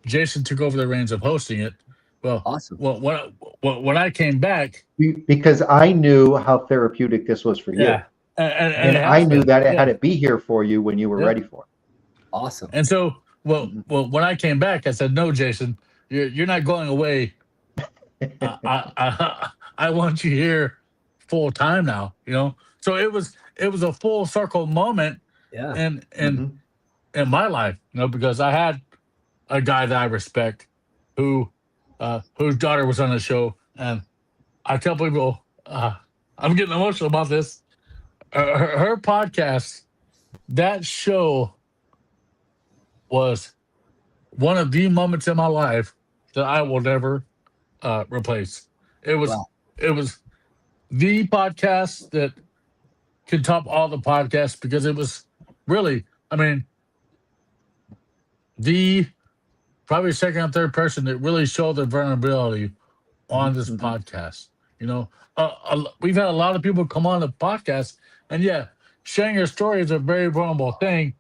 Jason took over the reins of hosting it. Well, awesome. Well, when I came back, because I knew how therapeutic this was for you, and I knew that it had to be here for you when you were ready for it. Awesome. And so, when I came back, I said, "No, Jason, you're not going away. I want you here full time now." So it was a full circle moment. Yeah. in my life, because I had a guy that I respect whose daughter was on the show, and I tell people I'm getting emotional about this. Her podcast, that show was one of the moments in my life that I will never replace. It was the podcast that could top all the podcasts because it was really, the probably second or third person that really showed their vulnerability on this podcast. We've had a lot of people come on the podcast, and sharing your story is a very vulnerable thing,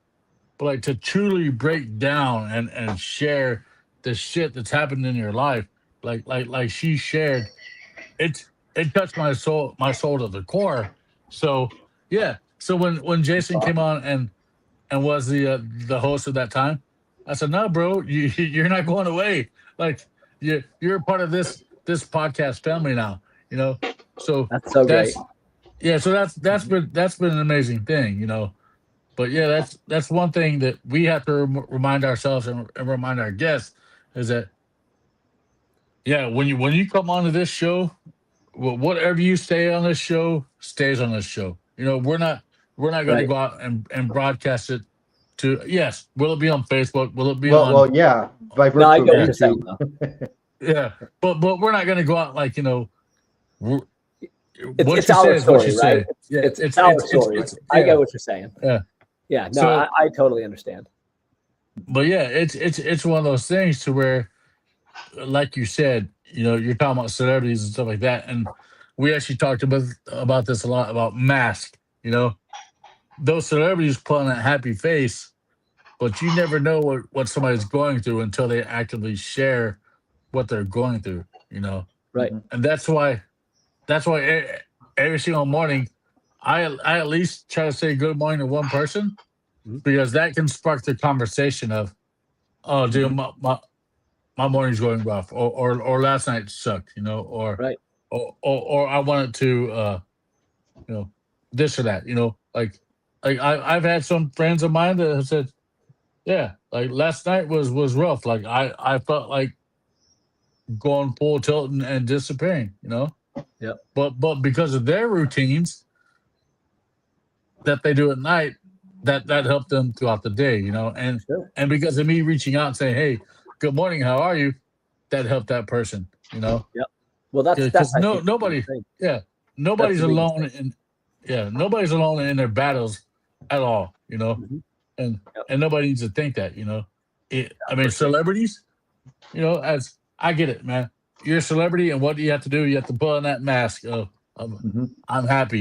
but like to truly break down and share the shit that's happened in your life, like she shared, it touched my soul to the core. So when Jason came on and was the host at that time, I said, "No, bro, you're not going away. Like you're a part of this podcast family now." So that's so great. Yeah, so that's been an amazing thing, But that's one thing that we have to remind ourselves and remind our guests is that when you come onto this show, whatever you say on this show stays on this show. We're not going to go out and broadcast it to. Yes, will it be on Facebook? Will it be on? Well, yeah. By virtue I get of what you're saying, YouTube. but we're not going to go out like it's our story, right? It's our story. I get what you're saying. Yeah. No, so, I totally understand. But it's one of those things to where, like you said, you're talking about celebrities and stuff like that, and we actually talked about this a lot about mask. Those celebrities put on a happy face, but you never know what somebody's going through until they actively share what they're going through. Right. And that's why every single morning, I at least try to say good morning to one person, because that can spark the conversation of, "Oh, dude, my morning's going rough," or last night sucked, or right, or I wanted to, this or that, like I've had some friends of mine that have said, like last night was rough, like I felt like going full tilt and disappearing, but because of their routines that they do at night, that helped them throughout the day, you know, Sure. and because of me reaching out and saying, hey, good morning, how are you? That helped that person, you know, Yep. Well, that's because I think the biggest nobody, thing. yeah, That's nobody's the biggest alone thing. in, yeah, nobody's alone in their battles at all, you know, Mhm. and Yep. nobody needs to think that, you know, I mean, For sure. celebrities, you know, as I get it, man, you're a celebrity, and what do you have to do? You have to put on that mask of, Mhm. I'm happy,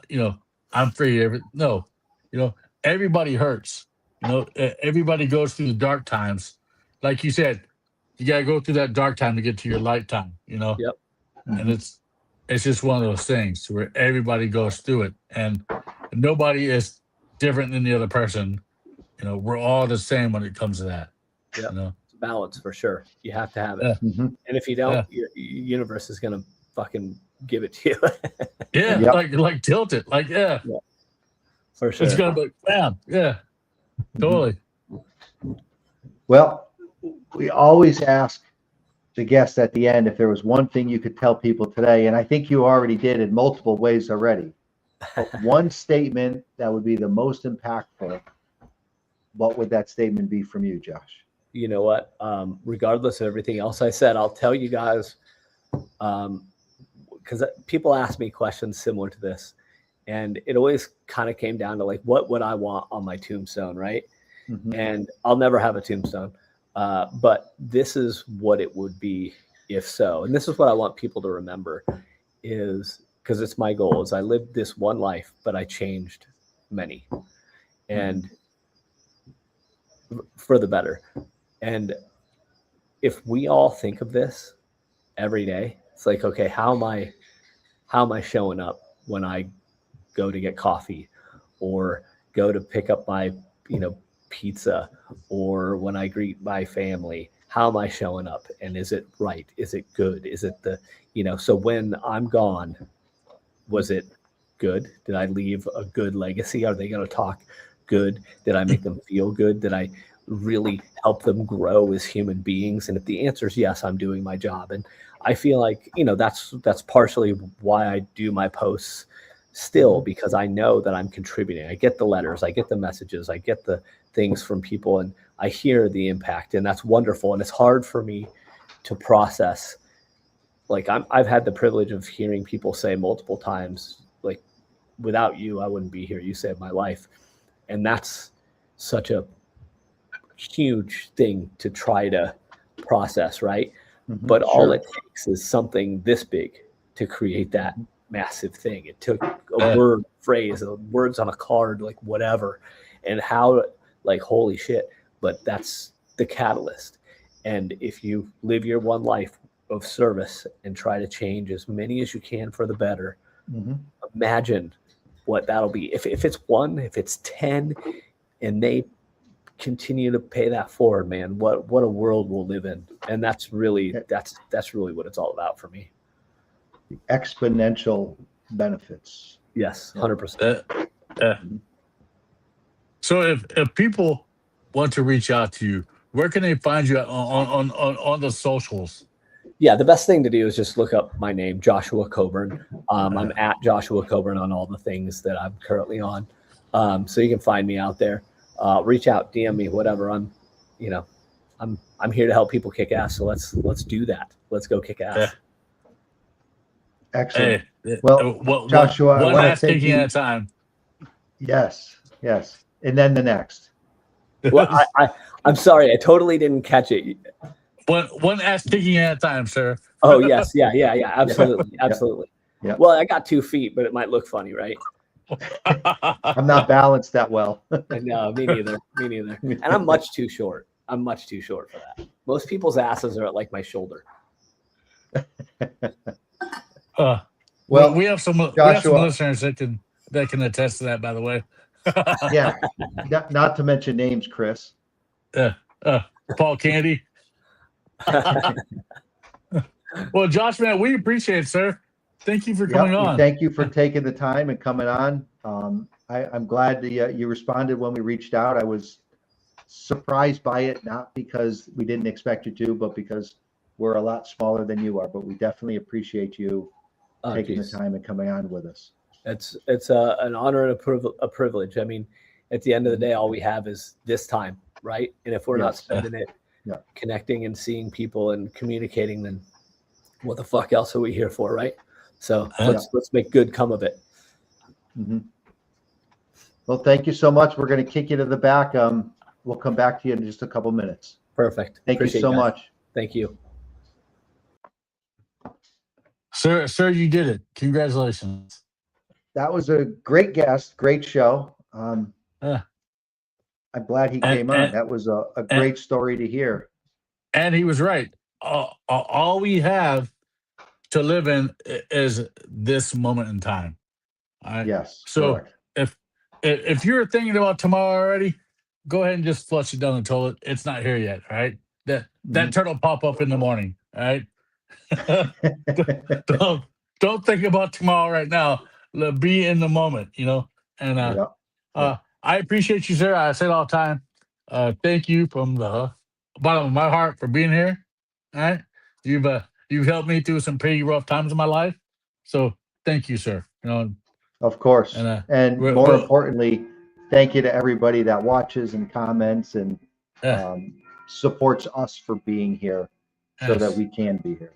you know, I'm free. No, you know, everybody hurts. You know, everybody goes through the dark times. Like you said, you gotta go through that dark time to get to your light time. You know, Yep. and Mhm. it's just one of those things where everybody goes through it, and nobody is different than the other person. You know, we're all the same when it comes to that. Yep. You know, It's balance for sure. You have to have it. yeah, Mhm. And if you yeah, don't, your universe is gonna fucking give it to you. yeah. Yep. Like tilt it. Like yeah, Yeah, for it's sure. gonna be bam. Yeah, Mhm. totally. Well, we always ask the guests at the end if there was one thing you could tell people today, and I think you already did in multiple ways already. But one statement that would be the most impactful, what would that statement be from you, Josh? You know what? Regardless of everything else I said, I'll tell you guys, because people ask me questions similar to this, and it always kind of came down to like, what would I want on my tombstone, right? Mhm. And I'll never have a tombstone, but this is what it would be if so. And this is what I want people to remember, is because it's my goal. Is I lived this one life, but I changed many, and for the better. And if we all think of this every day, it's like, okay, how am I showing up when I go to get coffee, or go to pick up my, you know, pizza, or when I greet my family? How am I showing up? And is it right? Is it good? Is it the, you know, so when I'm gone, was it good? Did I leave a good legacy? Are they going to talk good? Did I make them feel good? Did I really help them grow as human beings? And if the answer is yes, I'm doing my job. And I feel like, you know, that's partially why I do my posts still, because I know that I'm contributing. I get the letters, I get the messages, I get the things from people, and I hear the impact, and that's wonderful. And it's hard for me to process. Like I've had the privilege of hearing people say multiple times, like, without you, I wouldn't be here. You saved my life. And that's such a huge thing to try to process, right? Mhm. But all Sure. it takes is something this big to create that massive thing. It took a Yeah. word, phrase, words on a card, like whatever, and how, like, holy shit. But that's the catalyst. And if you live your one life of service and try to change as many as you can for the better, Mhm. imagine what that'll be. If it's one, if it's 10, and they continue to pay that forward, man, what a world we'll live in. And that's really what it's all about for me. Exponential benefits. Yes, Yeah. 100%. Yeah. So if people want to reach out to you, where can they find you on the socials? Yeah, the best thing to do is just look up my name, Joshua Coburn. I'm at Joshua Coburn on all the things that I'm currently on. So you can find me out there. Reach out, DM me, whatever. You know, I'm here to help people kick ass. So let's do that. Let's go kick ass. Yeah. Excellent. Hey, Well, Joshua, I one want to ass thank kicking at you. a time. Yes, yes. And then the next. Well, I'm sorry, I totally didn't catch it. one ass kicking at a time, sir. Oh yes, yeah, absolutely, absolutely. Yeah. Well, I got 2 feet, but it might look funny, right? I'm not balanced that well. No, me neither. Me neither. And I'm much too short. I'm much too short for that. Most people's asses are at like my shoulder. Well, we have some Joshua, listeners that can attest to that. By the way, yeah, not to mention names, Chris. Paul Candy. Well, Josh, man, we appreciate it, sir. Thank you for coming on. Thank you for taking the time and coming on. I'm glad that you responded when we reached out. I was surprised by it, not because we didn't expect you to, but because we're a lot smaller than you are. But we definitely appreciate you taking the time and coming on with us. It's an honor and a privilege. I mean, at the end of the day, all we have is this time, right? And if we're not Yes. spending it Yeah. connecting and seeing people and communicating, then what the fuck else are we here for, right? So let's make good come of it. Mhm. Well, thank you so much. We're going to kick you to the back. We'll come back to you in just a couple minutes. Perfect. Thank Appreciate you so guys. much. Thank you. Sir, you did it. Congratulations. That was a great guest, great show. Yeah. I'm glad he came on. That was a great story to hear. And he was right. All we have to live in is this moment in time. All right? Yes. So correct. if you're thinking about tomorrow already, go ahead and just flush it down the toilet. It's not here yet. All right. That turn will pop up in the morning. All right. don't think about tomorrow right now. Be in the moment, And I appreciate you, sir. I say it all the time. Thank you from the bottom of my heart for being here. All right. You've helped me through some pretty rough times in my life. So thank you, sir. Of course. And more well- importantly, thank you to everybody that watches and comments and supports us for being here so Yes. that we can be here.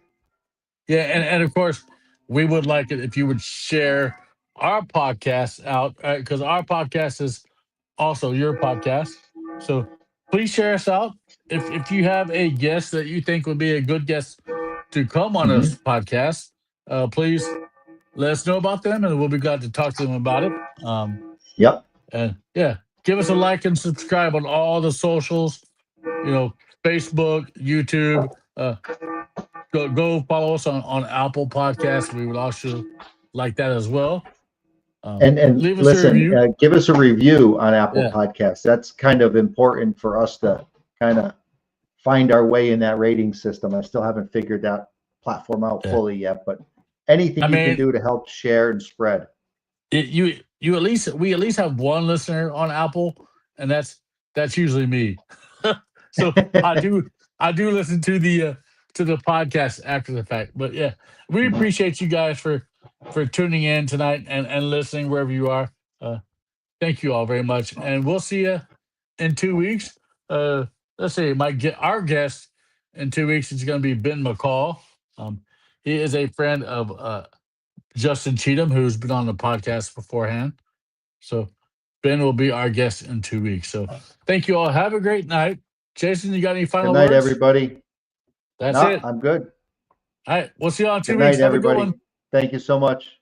Yeah, and of course, we would like it if you would share our podcast out, because our podcast is also your podcast. So please share us out. If you have a guest that you think would be a good guest to come on this podcast, please let us know about them, and we'll be glad to talk to them about it. Yep. And give us a like and subscribe on all the socials. Facebook, YouTube. Go follow us on Apple Podcasts. We would also like that as well. And leave us a listen, review. give us a review on Apple Yeah. Podcasts. That's kind of important for us to kind of find our way in that rating system. I still haven't figured that platform out fully yet, but anything you can do to help share and spread. We at least have one listener on Apple, and that's usually me. So I do listen to the podcast after the fact. But yeah, we appreciate you guys for tuning in tonight and listening wherever you are. Thank you all very much, and we'll see you in 2 weeks. Let's see, our guest in 2 weeks is going to be Ben McCall. He is a friend of Justin Cheatham, who's been on the podcast beforehand. So Ben will be our guest in 2 weeks. So thank you all. Have a great night. Jason, you got any final Good night, words? everybody. That's No, it. I'm good. All right. We'll see you all in 2 Good weeks. night, Have a good everybody. one. Thank you so much.